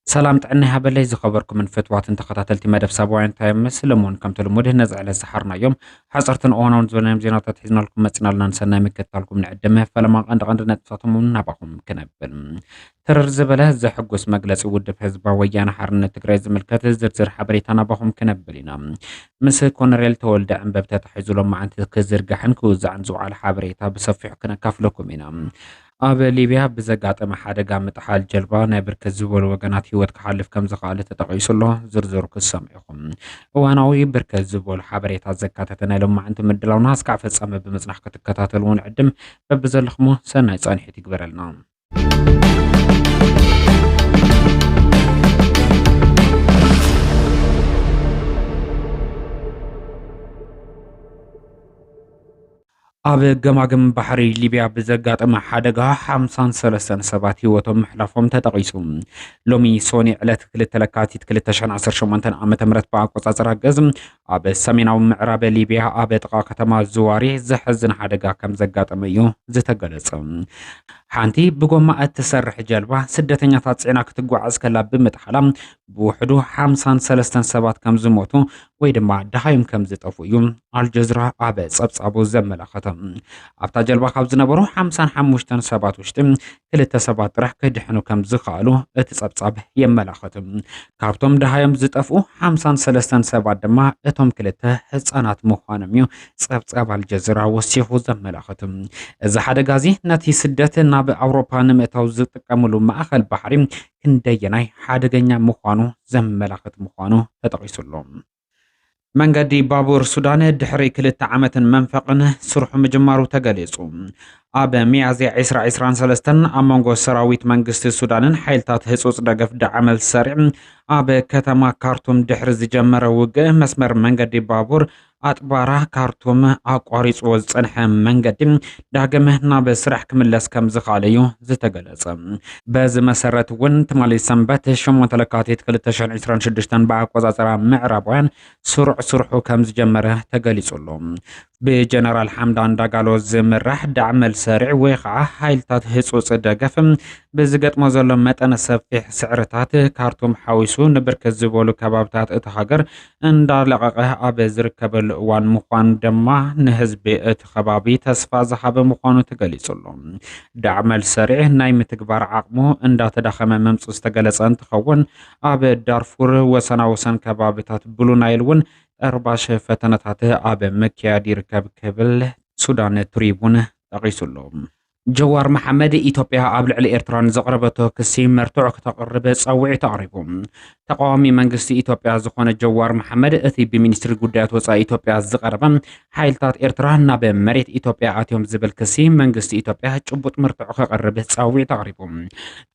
سلام تعنا هبلي زخبركم من فتوات تخطاتلتي مدف سابوين تايم سلمون كم تلموده نزع سحرنا يوم حصرتن اونون زبنام زينات تحزنا لكم متسنا لنا نسنا مكتالكم نعدمه فلما عند نتفاتهم نباهم كنبل ترر زبله زحقوس مجلس ود بحزب ويانا حرن تجري زملكات زرزر حبريتنا باهم كنبلينا مس كونريل تولد عن باب تحيزو لما عن تكزر جحن كوز عن زوال حبريتا بصفح كنا كافلكم هنا ኣብ ሊብያ ብዘጋጠመ ሓደጋ ምጥሓል ጀልባ ናይ ብርክት ዝበሉ ወገናት ሂወት ክሓልፍ ከም ዝኽኣለ ተጠቒሱሎ ዝርዝሩ ክሰምዒኹም እዋናዊ ብርክት ዝበሉ ሓበሬታት ዘካተተ ናይ ሎማዓንቲ ምድላውና እስካዕ ፍጻመ ብምጽናሕ ክትከታተልዎ ንዕድም በብዘለኹሞ ሰናይ ጻንሒት ይግበረልና ኣብ ገማግም ባሕሪ ሊብያ ብዘጋጠመ ሓደጋ 53 ሰባት ሂወቶም ምሕላፎም ተጠቒሱ ሎሚ ሶኒ ዕለት 2 ለካቲት 2018 ዓመተ ምህረት ብኣቆጻጽራ ገዝ ኣብ ሰሜናዊ ምዕራብ ሊብያ ኣብ ጥቓ ከተማ ዝዋሪ ዘሕዝን ሓደጋ ከም ዘጋጠመ እዩ ዝተገለጸ ሓንቲ ብጎማ እትሰርሕ ጀልባ ስደተኛታት ጽዕና ክትጓዓዝ ከላ ብምጥሓላ ብውሕዱ 53 ሰባት ከም ዝሞቱ ወይ ድማ ደሃይም ከም ዝጠፉ እዩ አልጀዝራ ኣብ ጸብጻቡ ዘመላኸተ ኣብታ ጀልባ ካብ ዝነበሩ 55 ሰባት ውሽጢ ክልተ ሰባት ጥራሕ ከድሕኑ ከም ዝኽኣሉ እቲ ጸብጻብ የመላኸት ካብቶም ደሃይም ዝጠፉ 53 ሰባት ድማ እቶም ክልተ ህፃናት ምዃኖም እዩ ጸብጻብ አልጀዝራ ወሲኹ ዘመላኸት እዚ ሓደጋ እዚ ነቲ ስደት ናብ ኣውሮፓ ንምእታው ዝጥቀምሉ ማእኸል ባሕሪ ክንደየናይ ሓደገኛ ምዃኑ ዘመላኽት ምዃኑ ተጠቒሱሉ መንገዲ ባቡር ሱዳን ድሕሪ 2 ዓመትን መንፈቕን ስርሑ ምጅማሩ ተገሊጹ ኣብ ሚያዝያ 2023 ኣብ መንጎ ሰራዊት መንግስቲ ሱዳንን ሓይልታት ህጹጽ ደገፍ ዳዕመል ሰሪዕ ኣብ ከተማ ካርቱም ድሕሪ ዝጀመረ ውግእ መስመር መንገዲ ባቡር ኣጥባራ ካርቱም ኣቋሪጹ ዝጸንሐ መንገዲ ዳግም ናብ ስራሕ ክምለስ ከም ዝኽኣል እዩ ዝተገለጸ በዚ መሰረት እውን ትማሊ ሰንበት 8 ለካቲት 2026 ብኣቆጻጽራ ምዕራባውያን ስርሑ ከም ዝጀመረ ተገሊጹሉ ብጀነራል ሓምዳን ዳጋሎ ዝምራሕ ዳዕመል ሰሪዕ ወይ ከዓ ሓይልታት ህጹጽ ደገፍ ብዝገጥሞ ዘሎ መጠነ ሰፊሕ ስዕርታት ካርቱም ሓዊሱ ንብርክት ዝበሉ ከባብታት እቲ ሃገር እንዳለቐቐ ኣብ ዝርከበሉ እዋን ምዃኑ ድማ ንህዝቢ እቲ ከባቢ ተስፋ ዝሃበ ምዃኑ ተገሊጹሉ ዳዕመል ሰሪዕ ናይ ምትግባር ዓቕሙ እንዳተዳኸመ መምፁ ዝተገለጸ እንትኸውን ኣብ ዳርፉር ወሰናወሰን ከባብታት ብሉ ናይል እውን أربعة فتنات أب مكيادي ركب كبل سودان تريبون تقيسلهم جوار محمد إثيوبيا قبل على إيرتران زقربته كسيم مرتوع تقرب صوعي تعرفهم تقومي منجستي إثيوبيا زخون جوار محمد أثي بمنستر جودات وصا إثيوبيا زقربم حيلتات إيرتران ناب مريت إثيوبيا عتيم زبل كسيم منجستي إثيوبيا تشبط مرتوع تقرب صوعي تعرفهم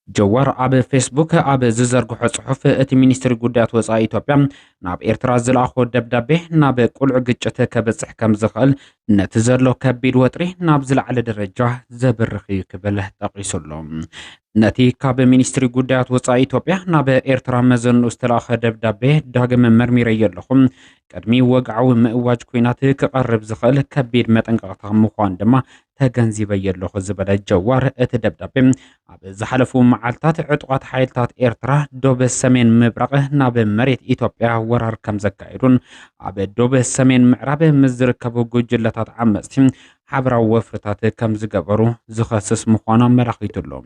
جوار أب فيسبوك أب زرق صحف أتي منستر جودات وصا إثيوبيا ناب إيرترا زلاخو دبدبه ناب كل عجته كبصح كم زخل نتزرلو كبير وتري ناب زل على درجة برخي كبله تقيسلهم نتي كاب مينستري جودات وصا إثيوبيا ناب إيرترا مزن استلاخ دبدبه داغم مرميري لهم قدمي وقعو مأواج كوينات كقرب زخل كبير متنقاطه مخوان دما تجنزيب يلخ زبل الجوار اتدبدب عب زحلفو معالتات عطقات حيلتات إيرترا دوب السمين مبرقه ناب مريت إثيوبيا ورار كم زكايرون عب دوب السمين معرب مزركبو جوجلتات عمستين حبر وفرتات كم زقبرو زخصص مخوانا مراخيتلو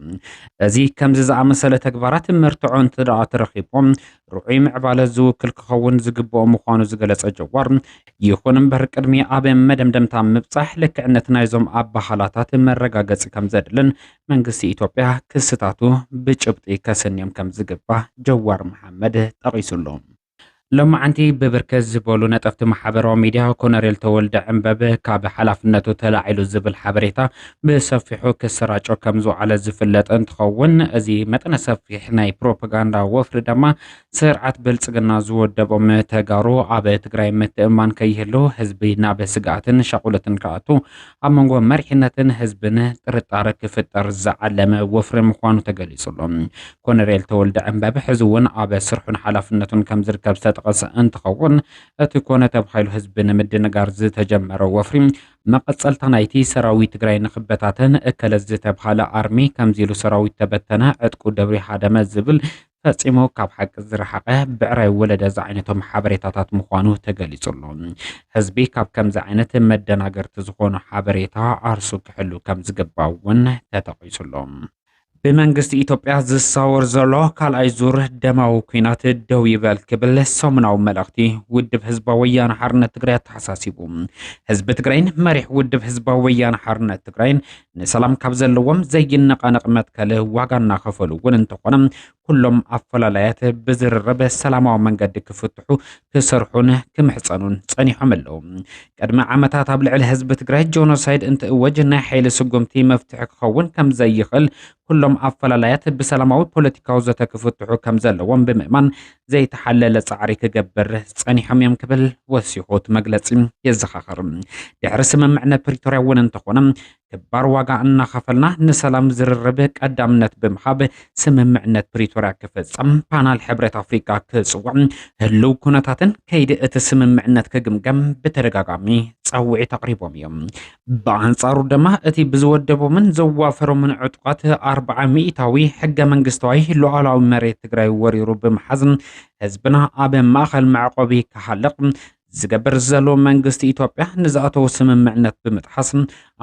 ازي كم زعمسله تكبارات مرتعون تدعات رخيبهم رؤي معبال زو كل كخون زقبو مخوانو زقلص جوار يخون بر قدمي اب مدمدمتا مبصح لك انت نايزوم اب حالاتات مرغاغص كم زدلن منغسي إثيوبيا كستاتو بچبطي كسنيم كم زقبا جوار محمد تقيسلو لما عندي ببركز بولو نطفت محبرو ميديا كونريل تولد عنبب كاب حلفنته تلاعيلو زبل حبريتا بسفحو كسراچو كمزو على زفلت انتخون ازي متن سفح ناي بروباغاندا وفر دما سرعت بلصقنا زودبو تغارو اب تግራይ متأمان كيهلو حزبنا بسقاتن شقولتن كاتو امنغو مرحنتن حزبن طرطار كفطر زعلم وفر مخوانو تغليصلو كونريل تولد عنبب حزون اب سرحن حلفنتن كم زركب ዝተጠቀሰ እንትኸውን እቲ ኮነ ተባሂሉ ህዝቢ ንምድንጋር ዝተጀመረው ወፍሪ መቀጸልታ ናይቲ ሰራዊት ትግራይ ንኽበታተን እከለ ዝተባሃለ አርሚ ከምዚሉ ሰራዊት ተበተነ ዕጥቁ ደብሪ ሃደመ ዝብል ፈጺሞ ካብ ሓቂ ዝረሓቐ ብዕራይ ወለደ ዝዓይነቶም ሓበሬታታት ምዃኑ ተገሊጹሉ ህዝቢ ካብ ከምዚ ዓይነት መደናገርቲ ዝኾኑ ሓበሬታ አርሱ ክሕሉ ከም ዝግባእ እውን ተጠቂሱሎም በመንግስት ኢትዮጵያ ዝሳወር ዘሎ ካልኣይ ዙር ደማዊ ኩናት ደው ይበል ክብል ሰሙናዊ መልእኽቲ ውድብ ህዝባዊ ወያነ ሓርነት ትግራይ ተሓሳሲቡ ህዝቢ ትግራይን መሪሕ ውድብ ህዝባዊ ወያነ ሓርነት ትግራይን ንሰላም ካብ ዘለዎም ዘይነቃነቕ መትከል ዋጋ እናኸፈሉ እውን እንትኾነ ኩሎም ኣፈላላያት ብዝርርብ ሰላማዊ መንገዲ ክፍትሑ ክሰርሑን ክምሕፀኑን ጸኒሖም ኣለዉ ቅድሚ ዓመታት ኣብ ልዕሊ ህዝቢ ትግራይ ጆኖሳይድ እንትእወጅ ናይ ሓይሊ ስጉምቲ መፍትሒ ክኸውን ከም ዘይኽእል ኩሎም ኣፈላላያት ብሰላማዊ ፖለቲካዊ ዘተ ክፍትሑ ከም ዘለዎም ብምእማን ዘይተሓለለ ጻዕሪ ክገብር ጸኒሖም እዮም ክብል ወሲኹት መግለጺ የዘኻኽር ድሕሪ ስምምዕነት ፕሪቶርያ እውን እንተኾነ ክባር ዋጋ እናኸፈልና ንሰላም ዝርርብ ቀዳምነት ብምሃብ ስምምዕነት ፕሪቶርያ ክፍጸም ፓናል ሕብረት አፍሪካ ክጽዋዕ ህልው ኩነታትን ከይዲ እቲ ስምምዕነት ክግምገም ብተደጋጋሚ ጻውዒት ኣቕሪቦም እዮም ብኣንጻሩ ድማ እቲ ብዝወደቦምን ዘዋፈሮምን ዕጡቃት 40 ሚእታዊ ሕገ መንግስታዊ ሉዓላዊ መሬት ትግራይ ወሪሩ ብምሓዝ ህዝብና ኣብ ማእኸል መዕቆቢ ክሓልቕ ዝገበር ዘሎ መንግስቲ ኢትዮጵያ ንዝኣተው ስምምዕነት ብምጥሓስ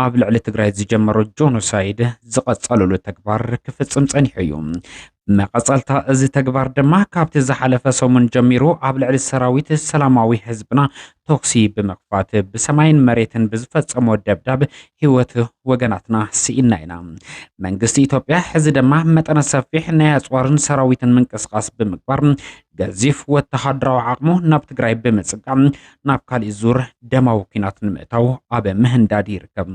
ኣብ ልዕሊ ትግራይ ዝጀመሮ ጆኖሳይድ ዝቐጸለሉ ተግባር ክፍጽም ጸኒሑ እዩ መቀጸልታ እዚ ተግባር ድማ ካብቲ ዝሓለፈ ሰሙን ጀሚሩ ኣብ ልዕሊ ሰራዊት ሰላማዊ ህዝብና ቶክሲ ብምኽፋት ብሰማይን መሬትን ብዝፈጸሞ ደብዳብ ህይወት ወገናትና ስኢና ኢና መንግስቲ ኢትዮጵያ ሕዚ ድማ መጠነ ሰፊሕ ናይ ኣጽዋርን ሰራዊትን ምንቅስቃስ ብምግባር ገዚፍ ወተሃደራዊ ዓቕሙ ናብ ትግራይ ብምጽጋዕ ናብ ካልእ ዙር ደማዊ ኩናት ንምእታው ኣብ ምህንዳድ ይርከብ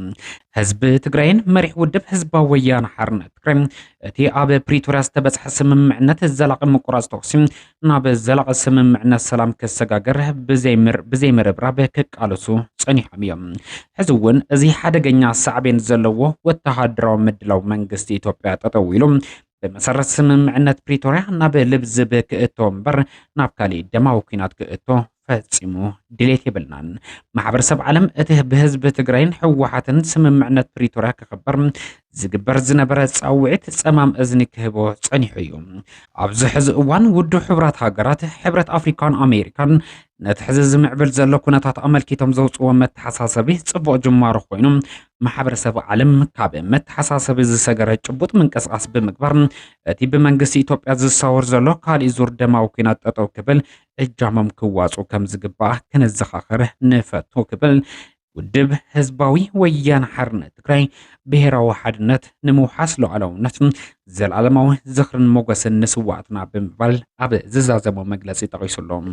ህዝቢ ትግራይን መሪሕ ውድብ ህዝባዊ ወያነ ሓርነት ትግራይ እቲ ኣብ ፕሪቶርያ ዝተበጽሐ ስምምዕነት ዘላቂ ምቁራጽ ተኽሲ ናብ ዘላቂ ስምምዕነት ሰላም ክሰጋገር ብዘይምርብራብ ክቃለሱ ጸኒሖም እዮም ሕዚ እውን እዚ ሓደገኛ ሳዕቤን ዘለዎ ወተሃደራዊ ምድላው መንግስቲ ኢትዮጵያ ጠጠው ኢሉ بمسرت سممعنت بريتوريا ناب لبز بكئتو مبر ناب كالي دماو كينات كئتو فاتسيمو دليت يبلنان محبر سب عالم اته بهزب تقرين حوحاتن سممعنت بريتوريا كخبر زقبر زنبرت صاوعت صمام ازني كهبو صنيحيو ابز حز اوان ودو حبرات هاجرات حبرت افريكان امريكان نتحز زمعبل زلو كنتات املكيتم زوصو متحساسبي صبو جمارو خوينم محبر سب عالم كاب متحساسبي زسغره ጭቡጥ منقسقاس بمግባር እቲ በመንግስት ኢትዮጵያ ዝሳወር ዘሎ ካልእ ዙር ደማዊ ኩናት ጠጠው ክብል እጃመም ክዋጹ ከም ዝግባእ ከነዘኻኽር ንፈቶ ክብል ውድብ ህዝባዊ ወያነ ሓርነት ትግራይ ብሔራዊ ሓድነት ንምውሓስ ሉዓላውነት ዘለዓለማዊ ዝኽርን ሞገስን ንስዋዕትና ብምባል ኣብ ዝዛዘሞ መግለጺ ጠቒሱሎም